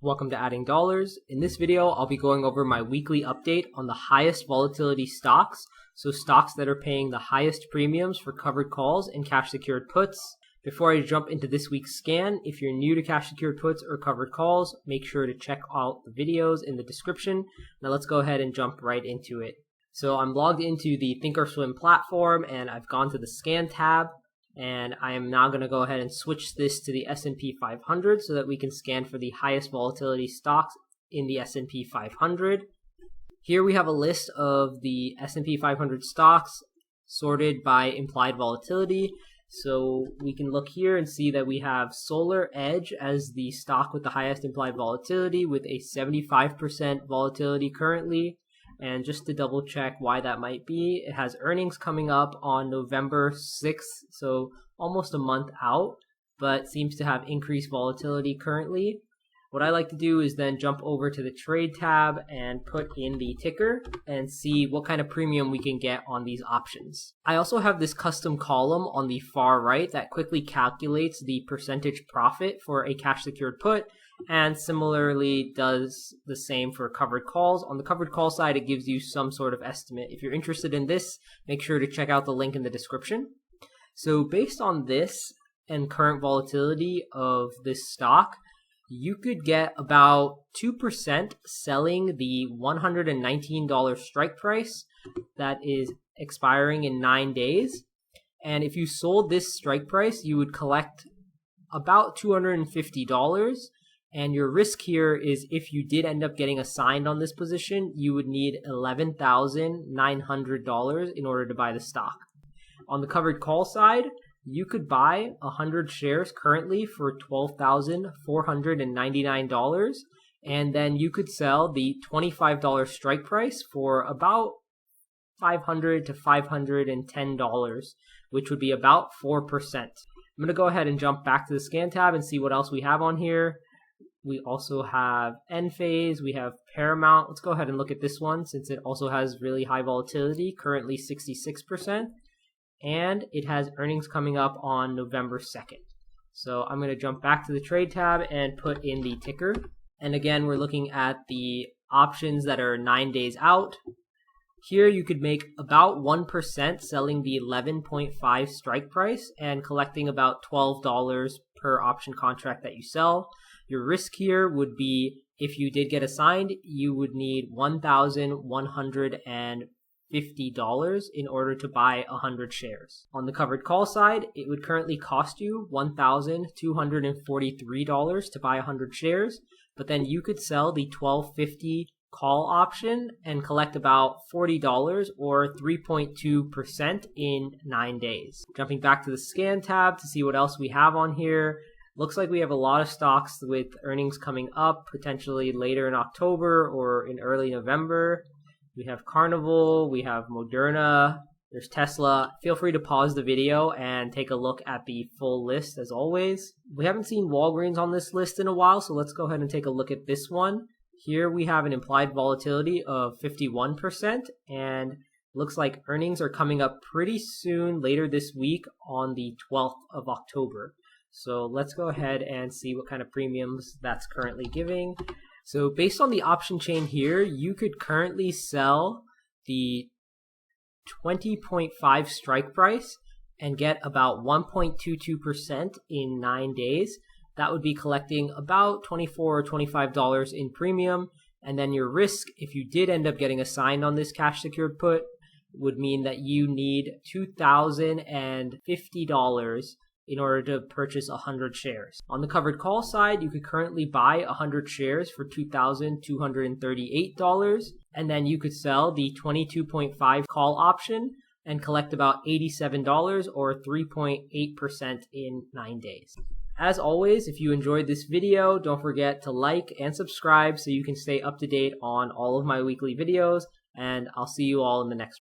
Welcome to Adding Dollars. In this video, I'll be going over my weekly update on the highest volatility stocks, so stocks that are paying the highest premiums for covered calls and cash secured puts. Before I jump into this week's scan, if you're new to cash secured puts or covered calls, make sure to check out the videos in the description. Now let's go ahead and jump right into it. So I'm logged into the Thinkorswim platform and I've gone to the scan tab. And I am now going to go ahead and switch this to the S&P 500 so that we can scan for the highest volatility stocks in the S&P 500. Here we have a list of the S&P 500 stocks sorted by implied volatility. So we can look here and see that we have Solar Edge as the stock with the highest implied volatility with a 75% volatility currently. And just to double check why that might be, it has earnings coming up on November 6th, so almost a month out, but seems to have increased volatility currently. What I like to do is then jump over to the trade tab and put in the ticker and see what kind of premium we can get on these options. I also have this custom column on the far right that quickly calculates the percentage profit for a cash secured put, and similarly does the same for covered calls. On the covered call side, it gives you some sort of estimate. If you're interested in this, make sure to check out the link in the description. So based on this and current volatility of this stock, you could get about 2% selling the $119 strike price that is expiring in 9 days. And if you sold this strike price, you would collect about $250. And your risk here is if you did end up getting assigned on this position, you would need $11,900 in order to buy the stock. On the covered call side, you could buy 100 shares currently for $12,499, and then you could sell the $25 strike price for about $500 to $510, which would be about 4%. I'm going to go ahead and jump back to the scan tab and see what else we have on here. We also have Enphase, we have Paramount. Let's go ahead and look at this one since it also has really high volatility, currently 66%, and it has earnings coming up on November 2nd. So I'm going to jump back to the trade tab and put in the ticker. And again, we're looking at the options that are 9 days out. Here you could make about 1% selling the 11.5 strike price and collecting about $12 per option contract that you sell. Your risk here would be, if you did get assigned, you would need $1,150 in order to buy 100 shares. On the covered call side, it would currently cost you $1,243 to buy 100 shares, but then you could sell the $1,250 call option and collect about $40 or 3.2% in 9 days. Jumping back to the scan tab to see what else we have on here. Looks like we have a lot of stocks with earnings coming up, potentially later in October or in early November. We have Carnival, we have Moderna, there's Tesla. Feel free to pause the video and take a look at the full list as always. We haven't seen Walgreens on this list in a while, so let's go ahead and take a look at this one. Here we have an implied volatility of 51%, and looks like earnings are coming up pretty soon later this week on the 12th of October. So let's go ahead and see what kind of premiums that's currently giving. So based on the option chain here, you could currently sell the 20.5 strike price and get about 1.22% in 9 days. That would be collecting about $24 or $25 in premium. And then your risk, if you did end up getting assigned on this cash secured put, would mean that you need $2,050 in order to purchase 100 shares. On the covered call side, you could currently buy 100 shares for $2,238, and then you could sell the 22.5 call option and collect about $87 or 3.8% in 9 days. As always, if you enjoyed this video, don't forget to like and subscribe so you can stay up to date on all of my weekly videos, and I'll see you all in the next one.